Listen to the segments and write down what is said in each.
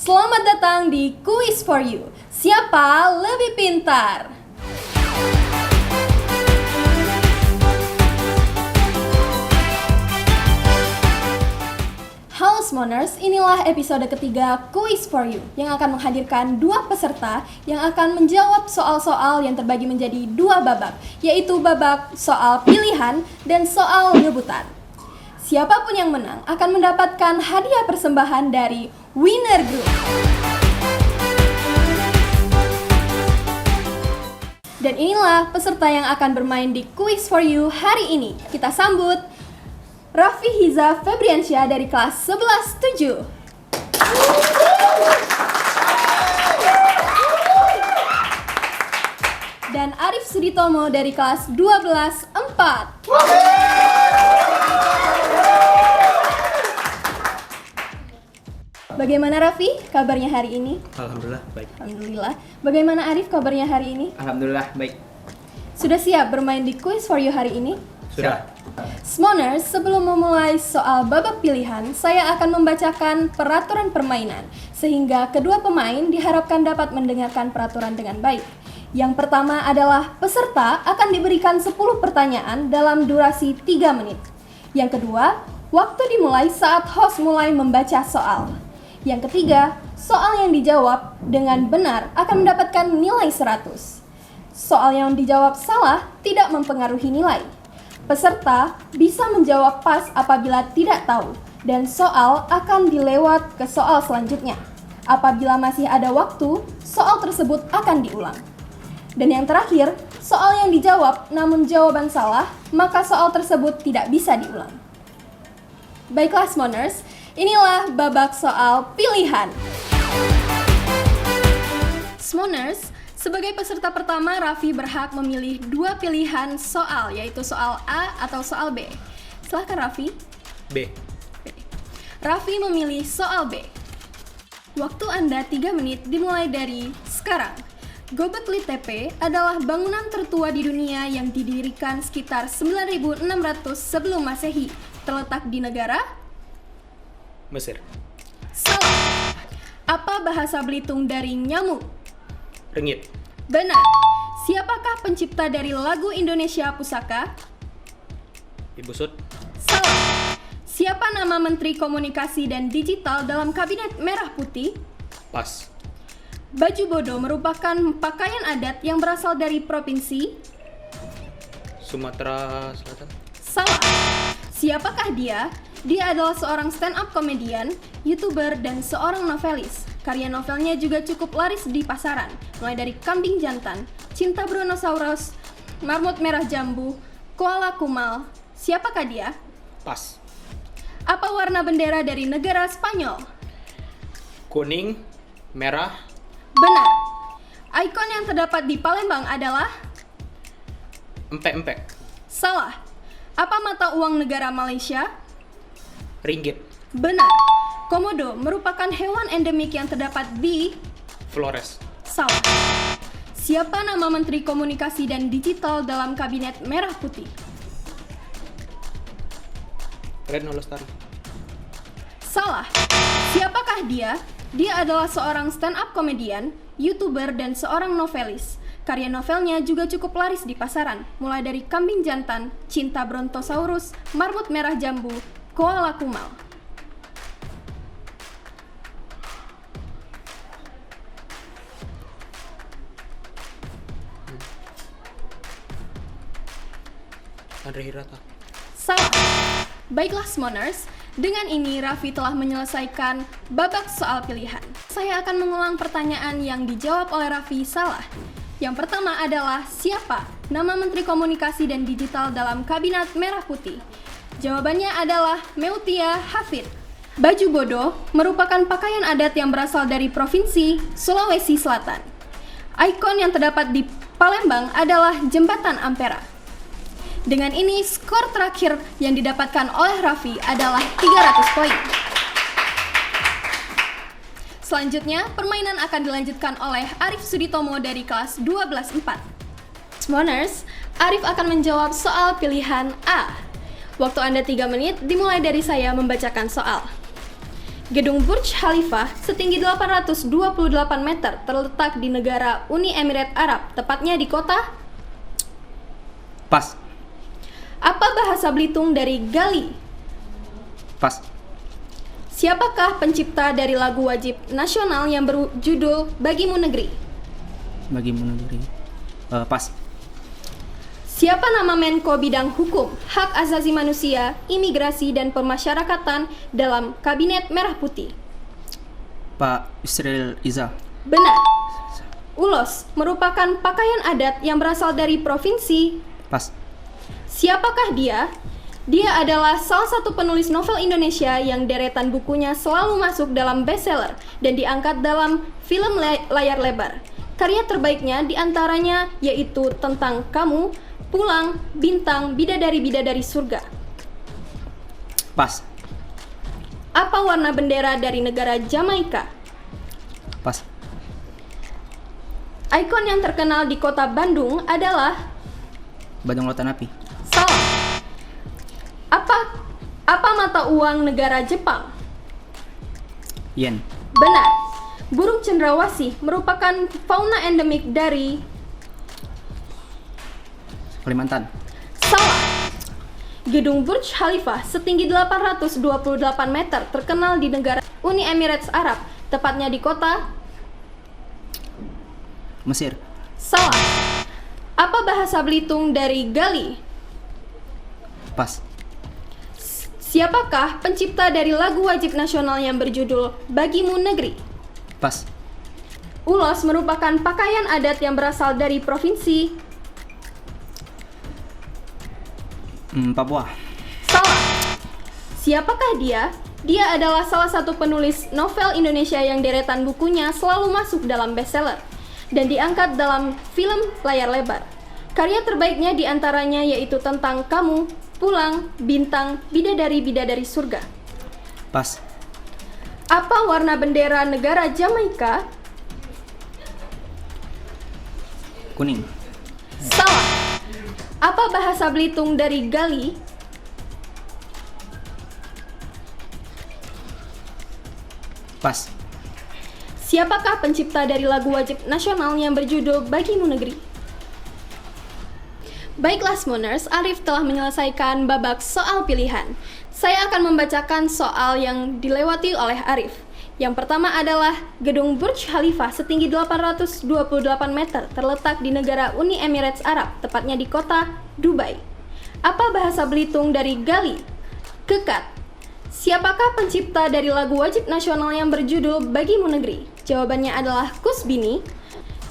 Selamat datang di Quiz for You. Siapa lebih pintar? Halo Smoners, inilah episode ketiga Quiz for You yang akan menghadirkan dua peserta yang akan menjawab soal-soal yang terbagi menjadi dua babak, yaitu babak soal pilihan dan soal ngebutan. Siapapun yang menang akan mendapatkan hadiah persembahan dari Winner Group. Dan inilah peserta yang akan bermain di Quiz for You hari ini. Kita sambut Raffi Hiza Febriansyah dari kelas 11-7. Dan Arif Suditomo dari kelas 12-4. Bagaimana Raffi kabarnya hari ini? Alhamdulillah baik. Alhamdulillah. Bagaimana Arif kabarnya hari ini? Alhamdulillah baik. Sudah siap bermain di Quiz for You hari ini? Sudah. Smoners, sebelum memulai soal babak pilihan, saya akan membacakan peraturan permainan sehingga kedua pemain diharapkan dapat mendengarkan peraturan dengan baik. Yang pertama adalah peserta akan diberikan 10 pertanyaan dalam durasi 3 menit. Yang kedua, waktu dimulai saat host mulai membaca soal. Yang ketiga, soal yang dijawab dengan benar akan mendapatkan nilai 100. Soal yang dijawab salah tidak mempengaruhi nilai. Peserta bisa menjawab pas apabila tidak tahu, dan soal akan dilewat ke soal selanjutnya. Apabila masih ada waktu, soal tersebut akan diulang. Dan yang terakhir, soal yang dijawab namun jawaban salah, maka soal tersebut tidak bisa diulang. Baiklah Smoners, inilah babak soal pilihan. Smoners, sebagai peserta pertama, Raffi berhak memilih 2 pilihan soal, yaitu soal A atau soal B. Silahkan Raffi. B. Raffi memilih soal B. Waktu Anda 3 menit dimulai dari sekarang. Göbekli Tepe adalah bangunan tertua di dunia yang didirikan sekitar 9600 sebelum Masehi. Terletak di negara? Mesir. Salah. Apa bahasa Belitung dari nyamuk? Ringgit. Benar. Siapakah pencipta dari lagu Indonesia Pusaka? Ibu Sud. Salah. Siapa nama Menteri Komunikasi dan Digital dalam Kabinet Merah Putih? Pas. Baju bodo merupakan pakaian adat yang berasal dari provinsi? Sumatera Selatan. Salah. Siapakah dia? Dia adalah seorang stand-up komedian, YouTuber, dan seorang novelis. Karya novelnya juga cukup laris di pasaran, mulai dari Kambing Jantan, Cinta Brontosaurus, Marmut Merah Jambu, Koala Kumal. Siapakah dia? Pas. Apa warna bendera dari negara Spanyol? Kuning, merah, Benar. Ikon yang terdapat di Palembang adalah? empek-empek. Salah. Apa mata uang negara Malaysia? Ringgit. Benar. Komodo merupakan hewan endemik yang terdapat di? Flores. Salah. Siapa nama Menteri Komunikasi dan Digital dalam Kabinet Merah Putih? Retno Lestari. Salah. Siapakah dia? Dia adalah seorang stand-up komedian, YouTuber, dan seorang novelis. Karya novelnya juga cukup laris di pasaran, mulai dari Kambing Jantan, Cinta Brontosaurus, Marmut Merah Jambu, Koala Kumal. Andre Hirata. Salah. Baiklah Smoners, dengan ini Raffi telah menyelesaikan babak soal pilihan. Saya akan mengulang pertanyaan yang dijawab oleh Raffi salah. Yang pertama adalah siapa nama Menteri Komunikasi dan Digital dalam Kabinet Merah Putih? Jawabannya adalah Meutia Hafid. Baju bodo merupakan pakaian adat yang berasal dari Provinsi Sulawesi Selatan. Ikon yang terdapat di Palembang adalah Jembatan Ampera. Dengan ini, skor terakhir yang didapatkan oleh Raffi adalah 300 poin. Selanjutnya, permainan akan dilanjutkan oleh Arif Suditomo dari kelas 12-4. Smoners, Arif akan menjawab soal pilihan A. Waktu Anda 3 menit dimulai dari saya membacakan soal. Gedung Burj Khalifa setinggi 828 meter terletak di negara Uni Emirat Arab, tepatnya di kota. Pas. Apa bahasa Belitung dari gali? Pas. Siapakah pencipta dari lagu wajib nasional yang berjudul Bagimu Negeri? Bagimu negeri. Pas. Siapa nama Menko Bidang Hukum, Hak Asasi Manusia, Imigrasi, dan Pemasyarakatan dalam Kabinet Merah Putih? Pak Yusril Iza. Benar. Ulos merupakan pakaian adat yang berasal dari provinsi. Pas. Siapakah dia? Dia adalah salah satu penulis novel Indonesia yang deretan bukunya selalu masuk dalam bestseller dan diangkat dalam film layar lebar. Karya terbaiknya diantaranya yaitu Tentang Kamu, Pulang, Bintang, Bidadari-Bidadari Surga. Pas. Apa warna bendera dari negara Jamaika? Pas. Ikon yang terkenal di kota Bandung adalah Bandung Lautan Api. salah. Apa mata uang negara Jepang? Yen. Benar. Burung cendrawasih merupakan fauna endemik dari. Kalimantan. Salah. Gedung Burj Khalifa setinggi 828 meter terkenal di negara Uni Emirat Arab, tepatnya di kota. Mesir. Salah. Apa bahasa Belitung dari gali? Pas. Siapakah pencipta dari lagu wajib nasional yang berjudul Bagimu Negeri? Pas. Ulos merupakan pakaian adat yang berasal dari provinsi. Papua. Salah. Siapakah dia? Dia adalah salah satu penulis novel Indonesia yang deretan bukunya selalu masuk dalam bestseller dan diangkat dalam film layar lebar. Karya terbaiknya diantaranya yaitu Tentang Kamu, Pulang, Bintang, Bidadari-Bidadari Surga. Pas. Apa warna bendera negara Jamaika? Kuning. Salah. Apa bahasa Belitung dari gali? Pas. Siapakah pencipta dari lagu wajib nasional yang berjudul Bagimu Negeri? Baiklah Smooners, Arif telah menyelesaikan babak soal pilihan. Saya akan membacakan soal yang dilewati oleh Arif. Yang pertama adalah Gedung Burj Khalifa setinggi 828 meter terletak di negara Uni Emirat Arab, tepatnya di kota Dubai. Apa bahasa Belitung dari gali? Kekat. Siapakah pencipta dari lagu wajib nasional yang berjudul Bagimu Negeri? Jawabannya adalah Kusbini.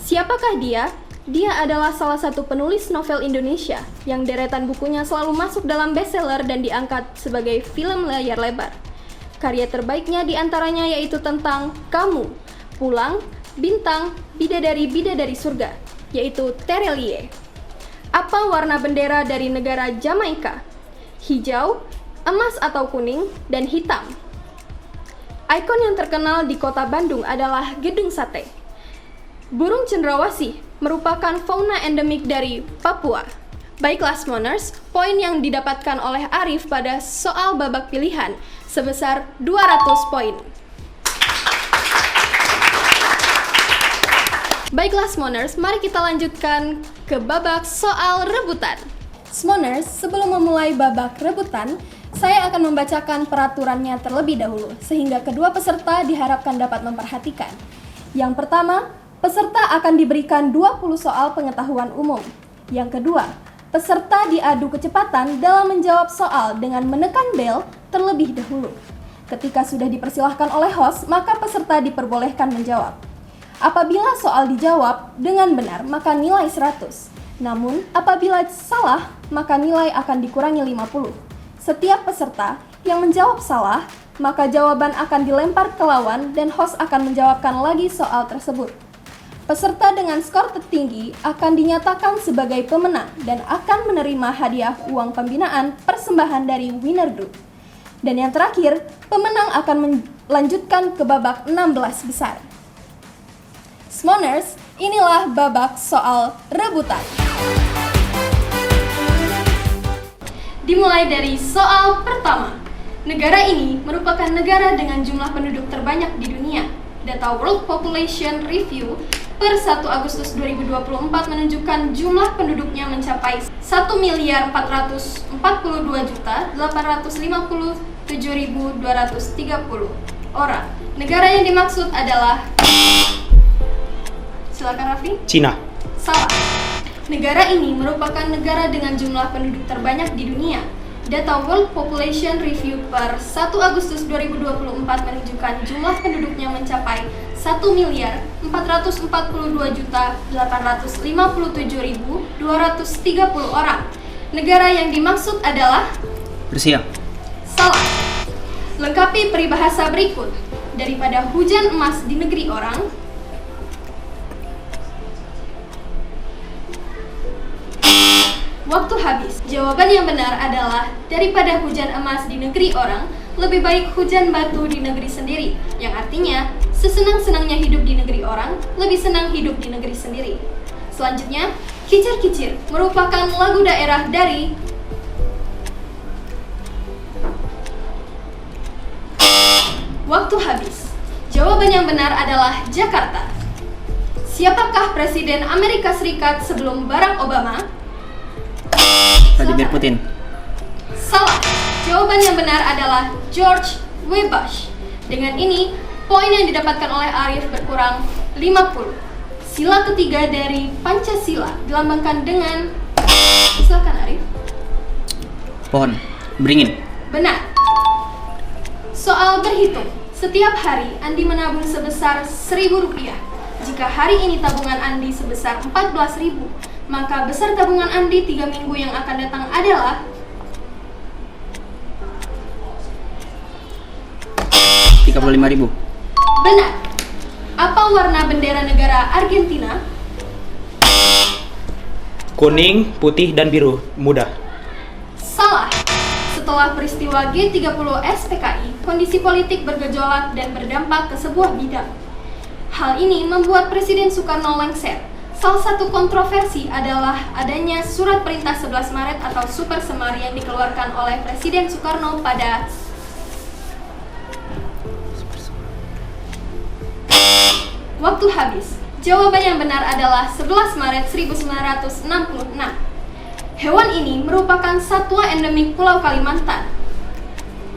Siapakah dia? Dia adalah salah satu penulis novel Indonesia yang deretan bukunya selalu masuk dalam bestseller dan diangkat sebagai film layar lebar. Karya terbaiknya diantaranya yaitu Tentang Kamu, Pulang, Bintang, Bidadari-Bidadari Surga, yaitu Terelie. Apa warna bendera dari negara Jamaika? Hijau, emas atau kuning, dan hitam. Ikon yang terkenal di kota Bandung adalah Gedung Sate. Burung cendrawasih merupakan fauna endemik dari Papua. Baiklah Smooners, poin yang didapatkan oleh Arif pada soal babak pilihan sebesar 200 poin. Baiklah Smooners, mari kita lanjutkan ke babak soal rebutan. Smooners, sebelum memulai babak rebutan, saya akan membacakan peraturannya terlebih dahulu, sehingga kedua peserta diharapkan dapat memperhatikan. Yang pertama, peserta akan diberikan 20 soal pengetahuan umum. Yang kedua, peserta diadu kecepatan dalam menjawab soal dengan menekan bel terlebih dahulu. Ketika sudah dipersilahkan oleh host, maka peserta diperbolehkan menjawab. Apabila soal dijawab dengan benar, maka nilai 100. Namun, apabila salah, maka nilai akan dikurangi 50. Setiap peserta yang menjawab salah, maka jawaban akan dilempar ke lawan dan host akan menjawabkan lagi soal tersebut. Peserta dengan skor tertinggi akan dinyatakan sebagai pemenang dan akan menerima hadiah uang pembinaan persembahan dari winner group. Dan yang terakhir, pemenang akan melanjutkan ke babak 16 besar. Smooners, inilah babak soal rebutan. Dimulai dari soal pertama. Negara ini merupakan negara dengan jumlah penduduk terbanyak di dunia. Data World Population Review per 1 Agustus 2024 menunjukkan jumlah penduduknya mencapai 1.442.857.230 orang. Negara yang dimaksud adalah... Silakan Raffi. Cina. Salah. Negara ini merupakan negara dengan jumlah penduduk terbanyak di dunia. Data World Population Review per 1 Agustus 2024 menunjukkan jumlah penduduknya mencapai 1.442.857.230 orang. Negara yang dimaksud adalah... Rusia. Salah. Lengkapi peribahasa berikut. Daripada hujan emas di negeri orang, waktu habis. Jawaban yang benar adalah daripada hujan emas di negeri orang, lebih baik hujan batu di negeri sendiri. Yang artinya, sesenang-senangnya hidup di negeri orang, lebih senang hidup di negeri sendiri. Selanjutnya, Kicir-Kicir merupakan lagu daerah dari... Waktu habis. Jawaban yang benar adalah Jakarta. Siapakah Presiden Amerika Serikat sebelum Barack Obama? Vladimir Putin. Salah. Jawaban yang benar adalah George W. Bush. Dengan ini, poin yang didapatkan oleh Arif berkurang 50. Sila ketiga dari Pancasila dilambangkan dengan... Silakan Arif. Pohon. Beringin. Benar. Soal berhitung. Setiap hari Andi menabung sebesar Rp1.000. Jika hari ini tabungan Andi sebesar 14.000, maka besar tabungan Andi 3 minggu yang akan datang adalah... 35.000. Benar. Apa warna bendera negara Argentina? Kuning, putih, dan biru. Mudah. Salah. Setelah peristiwa G30 SPKI, kondisi politik bergejolak dan berdampak ke sebuah bidang. Hal ini membuat Presiden Soekarno lengser. Salah satu kontroversi adalah adanya Surat Perintah 11 Maret atau Super Semar yang dikeluarkan oleh Presiden Soekarno pada... Waktu habis. Jawaban yang benar adalah 11 Maret 1966. Hewan ini merupakan satwa endemik Pulau Kalimantan.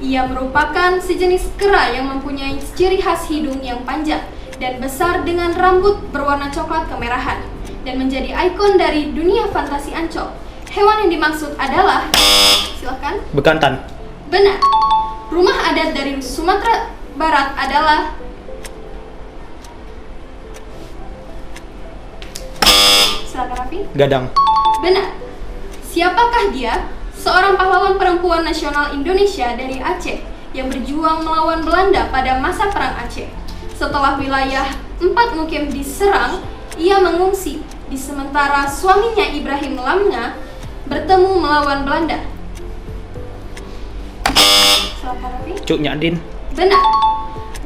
Ia merupakan sejenis kera yang mempunyai ciri khas hidung yang panjang dan besar dengan rambut berwarna coklat kemerahan dan menjadi ikon dari dunia fantasi Ancol. Hewan yang dimaksud adalah... Silakan. Bekantan. Benar. Rumah adat dari Sumatera Barat adalah... Silakan Raffi. Gadang. Benar. Siapakah dia? Seorang pahlawan perempuan nasional Indonesia dari Aceh yang berjuang melawan Belanda pada masa Perang Aceh. Setelah wilayah 4 Mukim diserang, ia mengungsi, di sementara suaminya Ibrahim Lamna bertemu melawan Belanda. Silakan Raffi. Cuk Nyadin. Benar.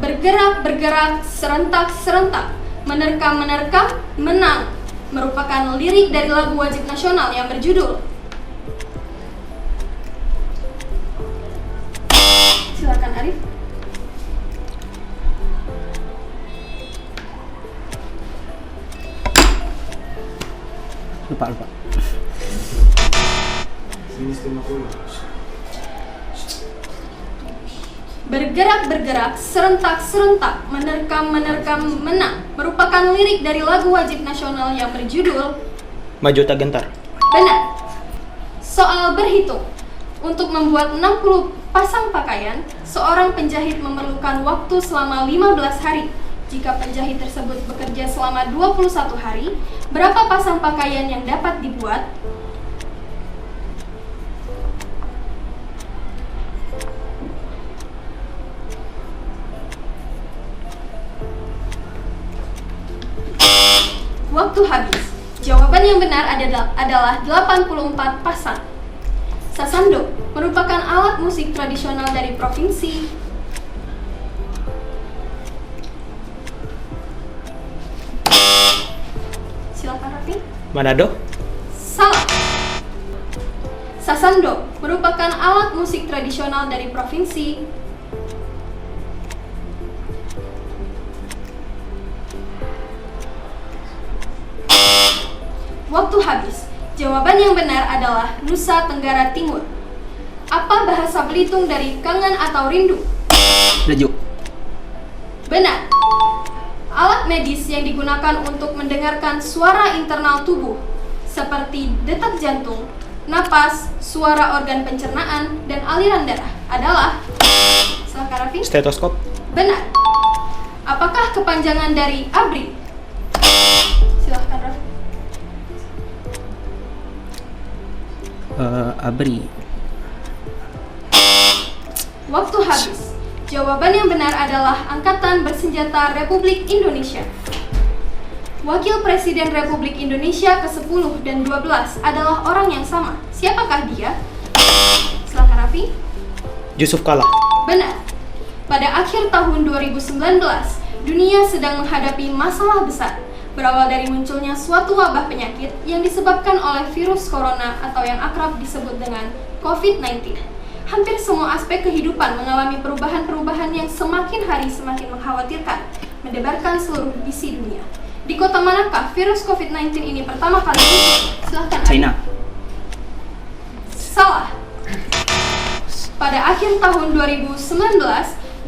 Bergerak-bergerak, serentak-serentak, menerkam-menerkam, menang merupakan lirik dari lagu wajib nasional yang berjudul... Silakan Arif. Lupa. Bergerak-bergerak, serentak-serentak, menerkam-menerkam, menang merupakan lirik dari lagu wajib nasional yang berjudul... Maju tak gentar. Benar. Soal berhitung. Untuk membuat 60 pasang pakaian, seorang penjahit memerlukan waktu selama 15 hari. Jika penjahit tersebut bekerja selama 21 hari, berapa pasang pakaian yang dapat dibuat? Waktu habis. Jawaban yang benar adalah 84 pasang. Sasando merupakan alat musik tradisional dari provinsi... Silakan Raffi. Manado. Salah. Sasando merupakan alat musik tradisional dari provinsi. Waktu habis. Jawaban yang benar adalah Nusa Tenggara Timur. Apa bahasa Belitung dari kangen atau rindu? Rejo. Benar. Alat medis yang digunakan untuk mendengarkan suara internal tubuh, seperti detak jantung, napas, suara organ pencernaan, dan aliran darah adalah... Silakan Raffi. Stetoskop. Benar. Apakah kepanjangan dari ABRI? Silakan Raffi. Abri. Waktu habis. Jawaban yang benar adalah Angkatan Bersenjata Republik Indonesia. Wakil Presiden Republik Indonesia ke-10 dan 12 adalah orang yang sama. Siapakah dia? Silakan Raffi. Yusuf Kala. Benar. Pada akhir tahun 2019, dunia sedang menghadapi masalah besar, berawal dari munculnya suatu wabah penyakit yang disebabkan oleh virus corona atau yang akrab disebut dengan COVID-19. Hampir semua aspek kehidupan mengalami perubahan-perubahan yang semakin hari semakin mengkhawatirkan, mendebarkan seluruh isi dunia. Di kota manakah virus COVID-19 ini pertama kali muncul? Silahkan. China. Salah. Pada akhir tahun 2019,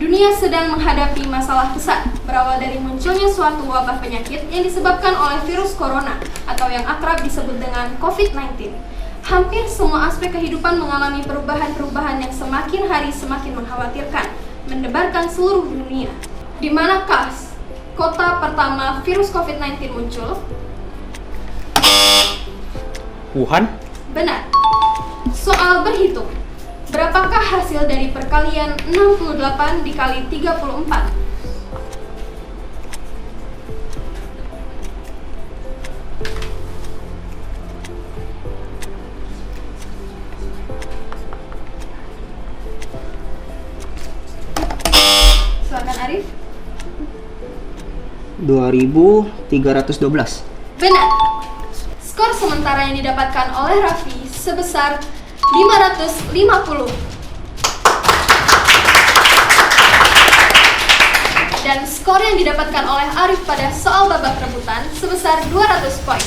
dunia sedang menghadapi masalah besar, berawal dari munculnya suatu wabah penyakit yang disebabkan oleh virus corona atau yang akrab disebut dengan COVID-19. Hampir semua aspek kehidupan mengalami perubahan-perubahan yang semakin hari semakin mengkhawatirkan, mendebarkan seluruh dunia. Di manakah kota pertama virus COVID-19 muncul? Wuhan. Benar. Soal berhitung. Berapakah hasil dari perkalian 68 dikali 34? Silakan Arif. 2312. Benar. Skor sementara yang didapatkan oleh Raffi sebesar 550. Dan skor yang didapatkan oleh Arif pada soal babak rebutan sebesar 200 poin.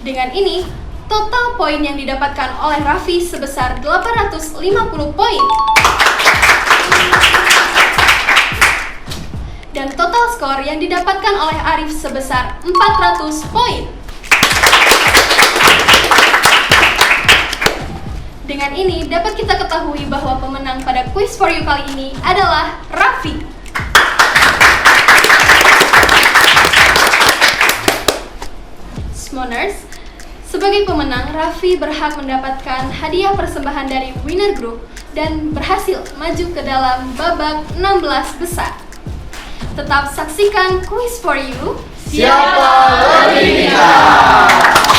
Dengan ini, total poin yang didapatkan oleh Raffi sebesar 850 poin. Dan total skor yang didapatkan oleh Arif sebesar 400 poin. Dengan ini dapat kita ketahui bahwa pemenang pada Quiz for You kali ini adalah Raffi. Smoners, sebagai pemenang, Raffi berhak mendapatkan hadiah persembahan dari Winner Group dan berhasil maju ke dalam babak 16 besar. Tetap saksikan Quiz for You. Siapa lebih pintar?